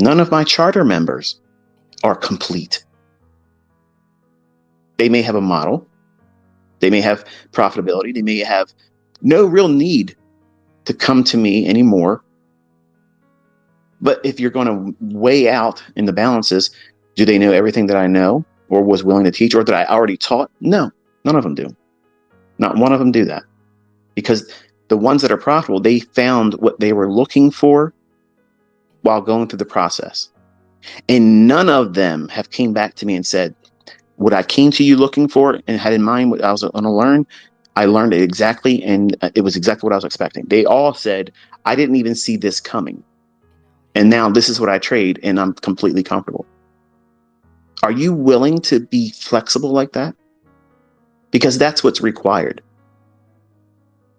None of my charter members are complete. They may have a model. They may have profitability. They may have no real need to come to me anymore. But if you're going to weigh out in the balances, do they know everything that I know or was willing to teach or that I already taught? No, none of them do. Not one of them do that. Because the ones that are profitable, they found what they were looking for while going through the process. And none of them have came back to me and said, what I came to you looking for and had in mind what I was going to learn, I learned it exactly. And it was exactly what I was expecting. They all said, I didn't even see this coming. And now this is what I trade and I'm completely comfortable. Are you willing to be flexible like that? Because that's what's required.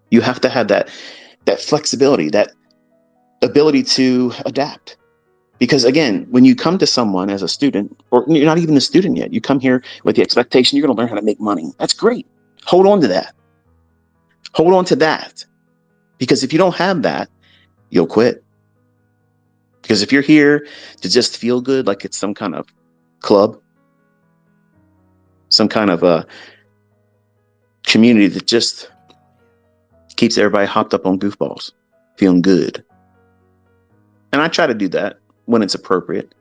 You have to have that flexibility, that ability to adapt. Because again, when you come to someone as a student, or you're not even a student yet, you come here with the expectation you're going to learn how to make money. That's great. Hold on to that. Hold on to that. Because if you don't have that, you'll quit. Because if you're here to just feel good, like it's some kind of club, some kind of a community that just keeps everybody hopped up on goofballs, feeling good. And I try to do that when it's appropriate.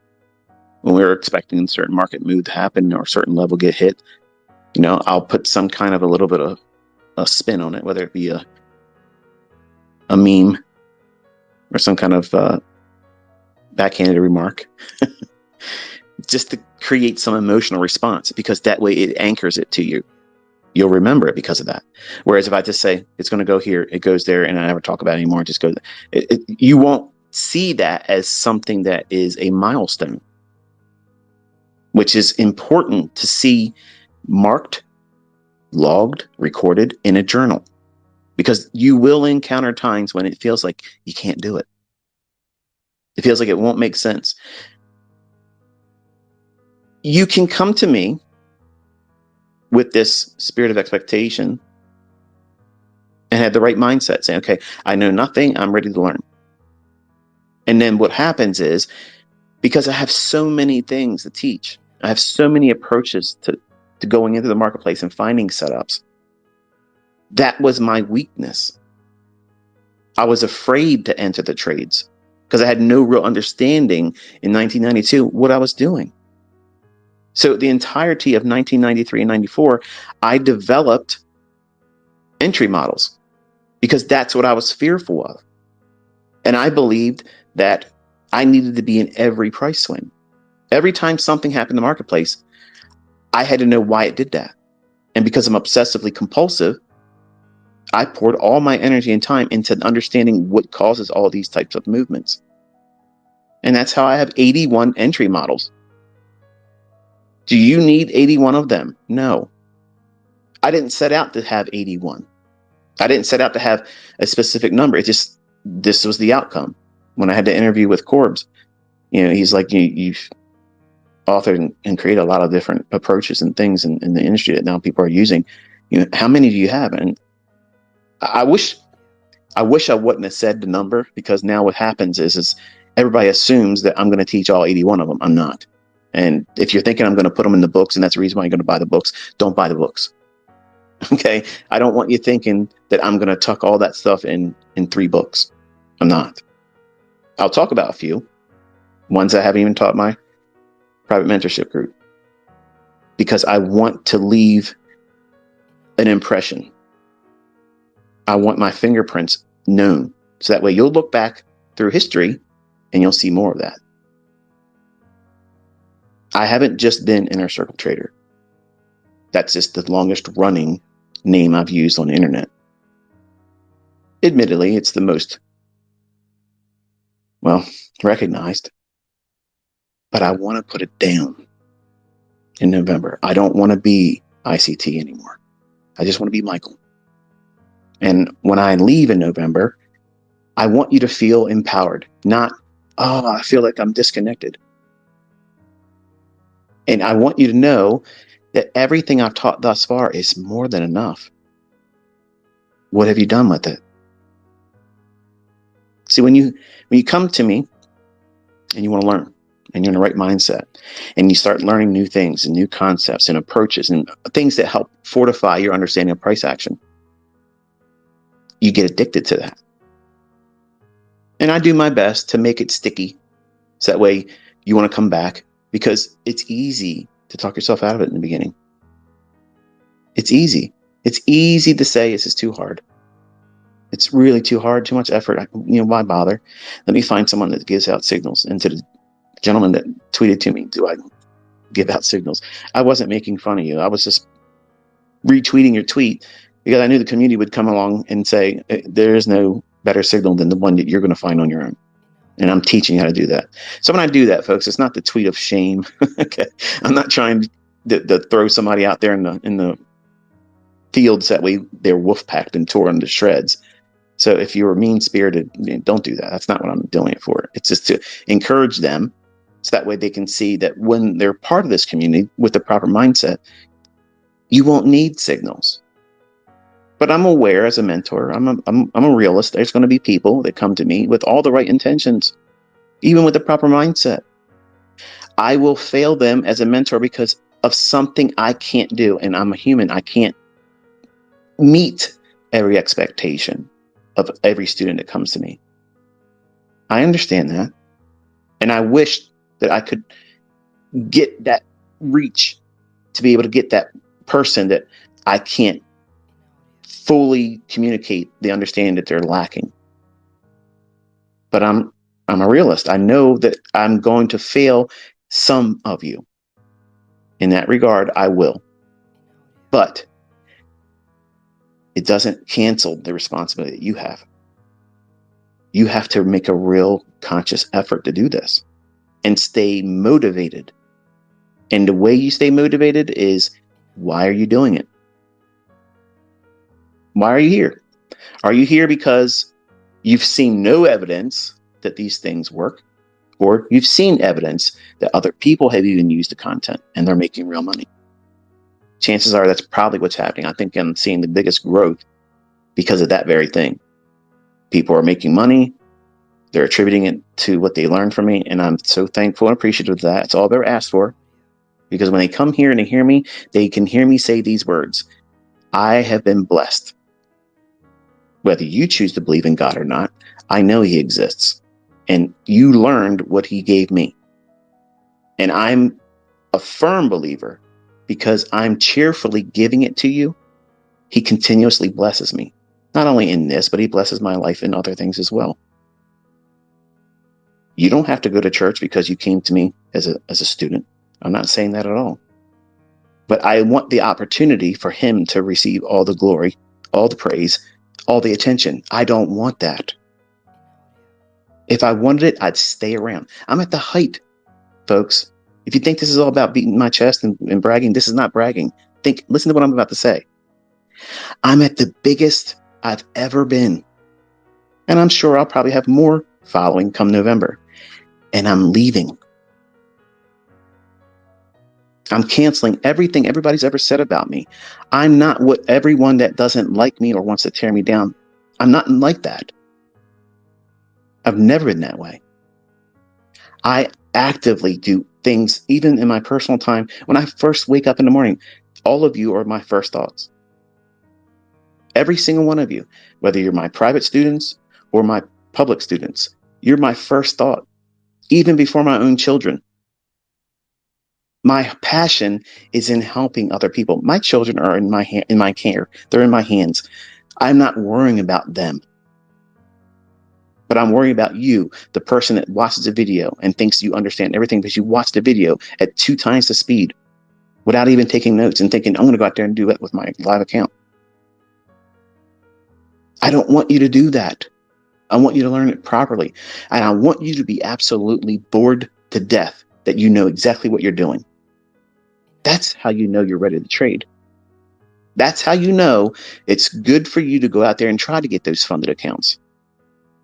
When we're expecting a certain market move to happen or a certain level get hit, I'll put some kind of a little bit of a spin on it, whether it be a meme or some kind of backhanded remark, just to create some emotional response, because that way it anchors it to you. You'll remember it because of that. Whereas if I just say it's going to go here, it goes there, and I never talk about it anymore, it just goes, you won't see that as something that is a milestone, which is important to see marked, logged, recorded in a journal, because you will encounter times when it feels like you can't do it. It feels like it won't make sense. You can come to me with this spirit of expectation and have the right mindset, saying, okay, I know nothing, I'm ready to learn. And then what happens is, because I have so many things to teach, I have so many approaches to going into the marketplace and finding setups. That was my weakness. I was afraid to enter the trades because I had no real understanding in 1992 what I was doing. So the entirety of 1993 and 94, I developed entry models because that's what I was fearful of. And I believed that I needed to be in every price swing. Every time something happened in the marketplace, I had to know why it did that. And because I'm obsessively compulsive, I poured all my energy and time into understanding what causes all these types of movements. And that's how I have 81 entry models. Do you need 81 of them? No. I didn't set out to have 81. I didn't set out to have a specific number. It just, this was the outcome. When I had to interview with Corbs, he's like, you've authored and created a lot of different approaches and things in the industry that now people are using. How many do you have? And I wish I wouldn't have said the number, because now what happens is everybody assumes that I'm going to teach all 81 of them. I'm not. And if you're thinking I'm going to put them in the books and that's the reason why you're going to buy the books, don't buy the books. Okay. I don't want you thinking that I'm going to tuck all that stuff in 3 books. I'm not. I'll talk about a few ones I haven't even taught my private mentorship group, because I want to leave an impression. I want my fingerprints known, so that way you'll look back through history and you'll see more of that. I haven't just been Inner Circle Trader. That's just the longest running name I've used on the internet. Admittedly, it's the most, recognized, but I want to put it down in November. I don't want to be ICT anymore. I just want to be Michael. And when I leave in November, I want you to feel empowered, not, I feel like I'm disconnected. And I want you to know that everything I've taught thus far is more than enough. What have you done with it? See, when you come to me and you want to learn, and you're in the right mindset, and you start learning new things and new concepts and approaches and things that help fortify your understanding of price action, you get addicted to that. And I do my best to make it sticky, so that way you want to come back, because it's easy to talk yourself out of it in the beginning. It's easy. It's easy to say this is too hard. It's really too hard, too much effort. Why bother? Let me find someone that gives out signals. And to the gentleman that tweeted to me, do I give out signals? I wasn't making fun of you. I was just retweeting your tweet because I knew the community would come along and say, there is no better signal than the one that you're going to find on your own. And I'm teaching you how to do that. So when I do that, folks, it's not the tweet of shame. Okay, I'm not trying to throw somebody out there in the fields that way they're wolf packed and torn to shreds. So if you're mean spirited, don't do that. That's not what I'm doing it for. It's just to encourage them, so that way they can see that when they're part of this community with the proper mindset, you won't need signals. But I'm aware as a mentor, I'm a realist. There's going to be people that come to me with all the right intentions, even with the proper mindset. I will fail them as a mentor because of something I can't do. And I'm a human. I can't meet every expectation of every student that comes to me. I understand that. And I wish that I could get that reach to be able to get that person that I can't fully communicate the understanding that they're lacking. But I'm a realist. I know that I'm going to fail some of you. In that regard, I will. But it doesn't cancel the responsibility that you have. You have to make a real conscious effort to do this and stay motivated. And the way you stay motivated is, why are you doing it? Why are you here? Are you here because you've seen no evidence that these things work? Or you've seen evidence that other people have even used the content and they're making real money? Chances are that's probably what's happening. I think I'm seeing the biggest growth because of that very thing. People are making money. They're attributing it to what they learned from me. And I'm so thankful and appreciative of that. It's all I've ever asked for. Because when they come here and they hear me, they can hear me say these words: I have been blessed. Whether you choose to believe in God or not, I know He exists. And you learned what He gave me. And I'm a firm believer, because I'm cheerfully giving it to you, He continuously blesses me. Not only in this, but He blesses my life in other things as well. You don't have to go to church because you came to me as a student. I'm not saying that at all. But I want the opportunity for Him to receive all the glory, all the praise, all the attention. I don't want that. If I wanted it, I'd stay around. I'm at the height, folks. If you think this is all about beating my chest and bragging, this is not bragging. Listen to what I'm about to say. I'm at the biggest I've ever been. And I'm sure I'll probably have more following come November. And I'm leaving. I'm canceling everything everybody's ever said about me. I'm not what everyone that doesn't like me or wants to tear me down. I'm not like that. I've never been that way. I actively do things, even in my personal time. When I first wake up in the morning, all of you are my first thoughts. Every single one of you, whether you're my private students or my public students, you're my first thought, even before my own children. My passion is in helping other people. My children are in my care. They're in my hands. I'm not worrying about them. But I'm worrying about you, the person that watches a video and thinks you understand everything because you watched the video at 2 times the speed without even taking notes and thinking, I'm going to go out there and do it with my live account. I don't want you to do that. I want you to learn it properly. And I want you to be absolutely bored to death that you know exactly what you're doing. That's how you know you're ready to trade. That's how you know it's good for you to go out there and try to get those funded accounts.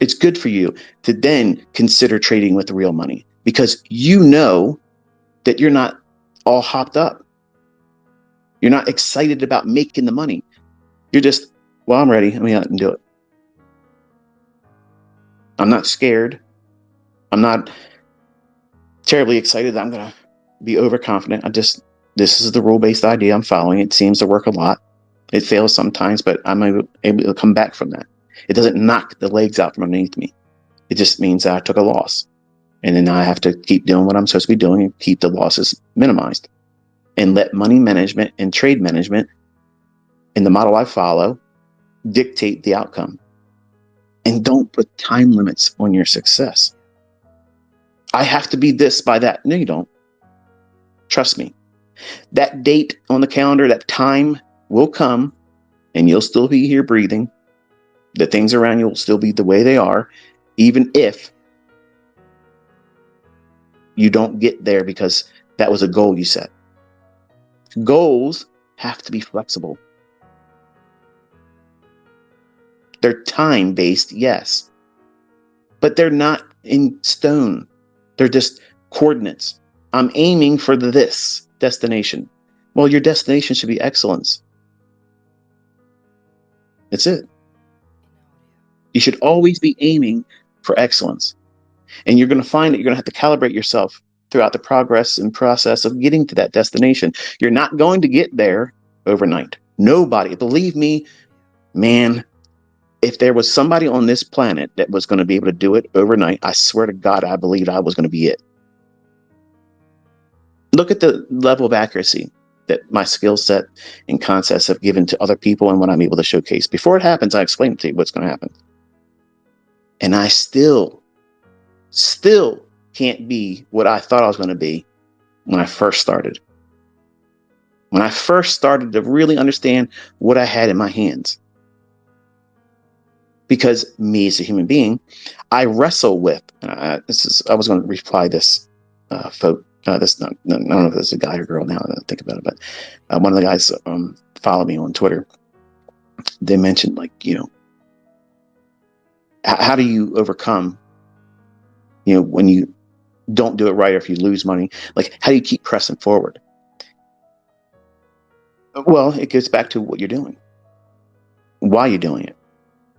It's good for you to then consider trading with real money, because you know that you're not all hopped up. You're not excited about making the money. You're just, well, I'm ready. Let me out and do it. I'm not scared. I'm not terribly excited that I'm going to be overconfident. This is the rule-based idea. I'm following. It seems to work a lot. It fails sometimes, but I'm able to come back from that. It doesn't knock the legs out from underneath me. It just means that I took a loss. And then I have to keep doing what I'm supposed to be doing and keep the losses minimized. And let money management and trade management in the model I follow dictate the outcome. And don't put time limits on your success. I have to be this by that. No, you don't. Trust me. That date on the calendar, that time will come, and you'll still be here breathing. The things around you will still be the way they are, even if you don't get there because that was a goal you set. Goals have to be flexible. They're time-based, yes, but they're not in stone. They're just coordinates. I'm aiming for this destination. Well, your destination should be excellence. That's it. You should always be aiming for excellence. And you're going to find that you're going to have to calibrate yourself throughout the progress and process of getting to that destination. You're not going to get there overnight. Nobody, believe me, man, if there was somebody on this planet that was going to be able to do it overnight, I swear to God, I believed I was going to be it. Look at the level of accuracy that my skill set and concepts have given to other people and what I'm able to showcase. Before it happens, I explain to you what's going to happen. And I still can't be what I thought I was going to be when I first started. When I first started to really understand what I had in my hands. Because me as a human being, I wrestle with, I was going to reply this, I don't know if it's a guy or girl now that I think about it, but one of the guys follow me on Twitter. They mentioned, like, how do you overcome, when you don't do it right, or if you lose money, like, how do you keep pressing forward? Well, it goes back to what you're doing. Why you're doing it.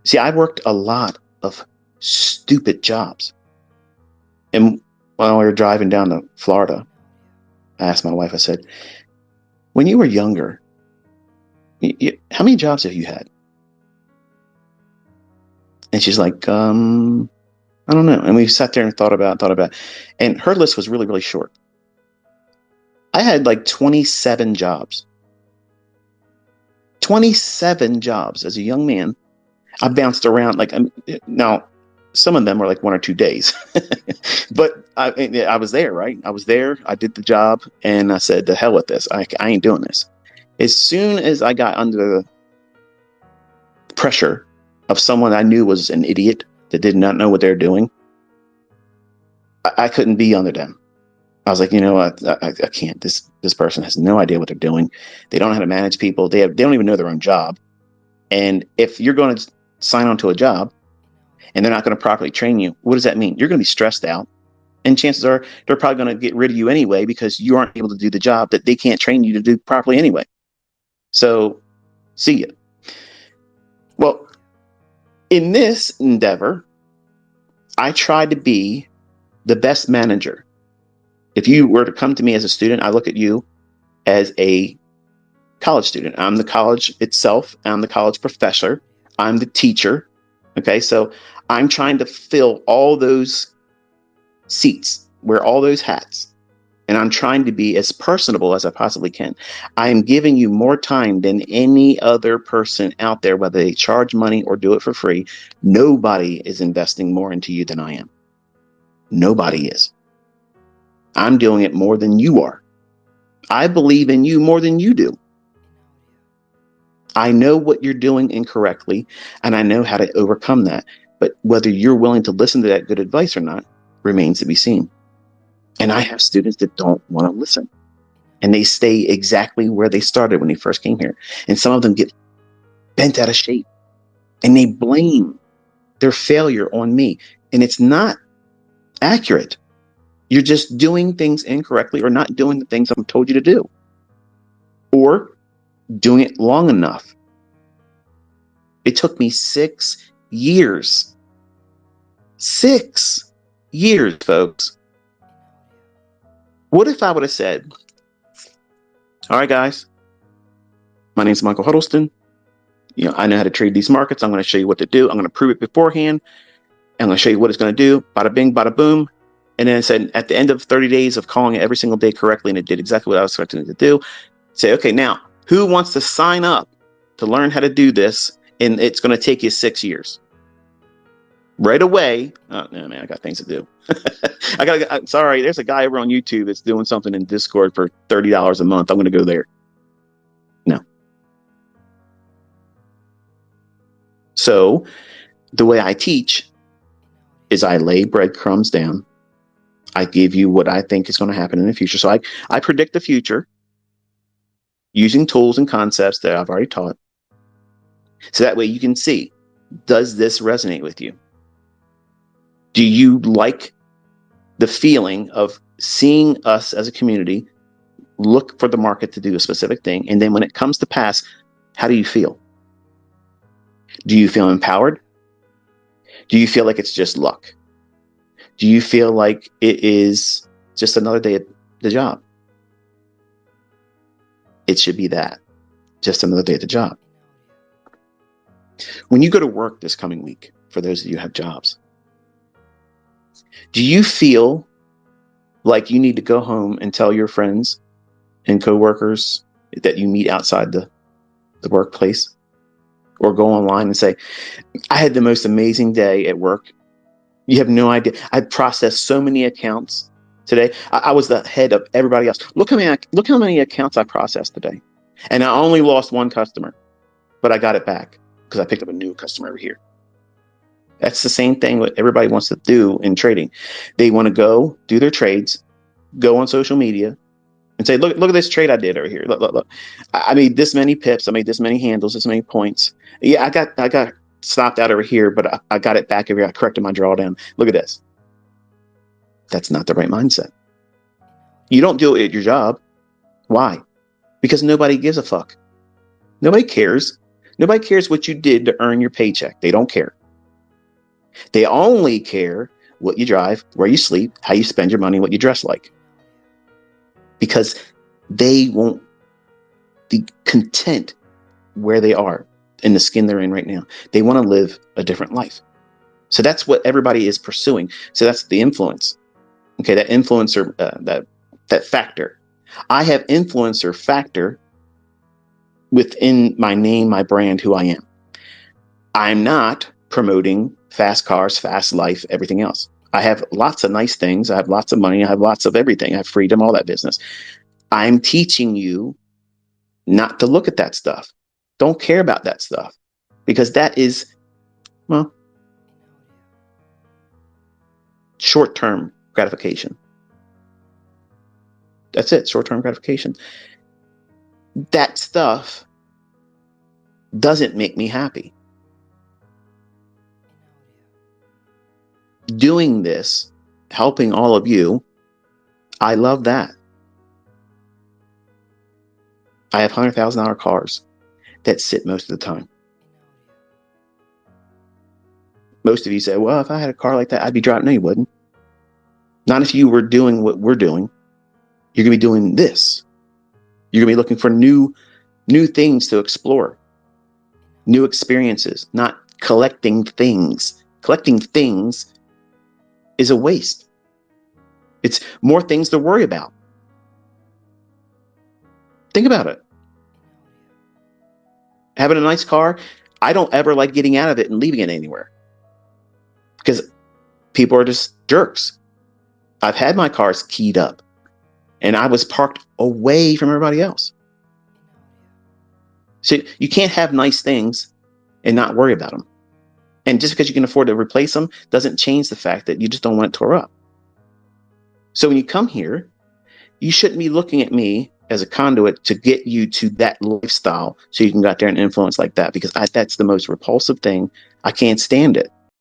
See, I worked a lot of stupid jobs. And while we were driving down to Florida, I asked my wife, I said, when you were younger, how many jobs have you had? And she's like, I don't know. And we sat there and thought about it. And her list was really, really short. I had like 27 jobs. 27 jobs as a young man. I bounced around. Now, some of them were like 1 or 2 days, but I was there, right? I was there. I did the job, and I said, "The hell with this! I ain't doing this." As soon as I got under the pressure of someone I knew was an idiot that did not know what they're doing, I couldn't be under them. I was like, I can't. This person has no idea what they're doing. They don't know how to manage people. They don't even know their own job. And if you're going to sign on to a job and they're not going to properly train you, what does that mean? You're going to be stressed out. And chances are they're probably going to get rid of you anyway because you aren't able to do the job that they can't train you to do properly anyway. So, see ya. Well, in this endeavor, I tried to be the best manager. If you were to come to me as a student, I look at you as a college student. I'm the college itself. I'm the college professor. I'm the teacher. Okay, so I'm trying to fill all those seats, wear all those hats, and I'm trying to be as personable as I possibly can. I am giving you more time than any other person out there, whether they charge money or do it for free. Nobody is investing more into you than I am. Nobody is. I'm doing it more than you are. I believe in you more than you do. I know what you're doing incorrectly, and I know how to overcome that. But whether you're willing to listen to that good advice or not remains to be seen. And I have students that don't want to listen, and they stay exactly where they started when they first came here. And some of them get bent out of shape, and they blame their failure on me. And it's not accurate. You're just doing things incorrectly, or not doing the things I'm told you to do, or doing it long enough. It took me 6 years. 6 years, folks. What if I would have said, all right, guys, my name's Michael Huddleston. I know how to trade these markets. I'm going to show you what to do. I'm going to prove it beforehand. I'm going to show you what it's going to do. Bada bing, bada boom. And then I said, at the end of 30 days of calling it every single day correctly, and it did exactly what I was expecting it to do, say, okay, now who wants to sign up to learn how to do this? And it's going to take you 6 years. Right away. Oh, no, man, I got things to do. I'm sorry. There's a guy over on YouTube that's doing something in Discord for $30 a month. I'm going to go there. No. So the way I teach is I lay breadcrumbs down. I give you what I think is going to happen in the future. So I predict the future using tools and concepts that I've already taught. So that way you can see, does this resonate with you? Do you like the feeling of seeing us as a community look for the market to do a specific thing? And then when it comes to pass, how do you feel? Do you feel empowered? Do you feel like it's just luck? Do you feel like it is just another day at the job? It should be that. Just another day at the job. When you go to work this coming week, for those of you who have jobs, do you feel like you need to go home and tell your friends and coworkers that you meet outside the workplace? Or go online and say, I had the most amazing day at work. You have no idea. I processed so many accounts today. I was the head of everybody else. Look how many accounts I processed today. And I only lost one customer, but I got it back because I picked up a new customer over here. That's the same thing what everybody wants to do in trading. They want to go do their trades, go on social media, and say, look at this trade I did over here. Look. I made this many pips. I made this many handles, this many points. Yeah, I got stopped out over here, but I got it back over here. I corrected my drawdown. Look at this. That's not the right mindset. You don't do it at your job. Why? Because nobody gives a fuck. Nobody cares. Nobody cares what you did to earn your paycheck. They don't care. They only care what you drive, where you sleep, how you spend your money, what you dress like. Because they won't be content where they are in the skin they're in right now. They want to live a different life. So that's what everybody is pursuing. So that's the influence. Okay, that influencer, that factor. I have influencer factor within my name, my brand, who I am. I'm not promoting fast cars, fast life, everything else. I have lots of nice things. I have lots of money. I have lots of everything. I have freedom, all that business. I'm teaching you not to look at that stuff. Don't care about that stuff because that is, well, short-term gratification. That's it, short-term gratification. That stuff doesn't make me happy. Doing this, helping all of you, I love that. I have $100,000 cars that sit most of the time. Most of you say, well, if I had a car like that, I'd be driving. No, you wouldn't. Not if you were doing what we're doing. You're going to be doing this. You're going to be looking for new things to explore, new experiences, not collecting things. Collecting things is a waste. It's more things to worry about. Think about it. Having a nice car, I don't ever like getting out of it and leaving it anywhere because people are just jerks. I've had my cars keyed up and I was parked away from everybody else. So you can't have nice things and not worry about them. And just because you can afford to replace them doesn't change the fact that you just don't want it tore up. So when you come here, you shouldn't be looking at me as a conduit to get you to that lifestyle so you can go out there and influence like that, because that's the most repulsive thing. I can't stand it.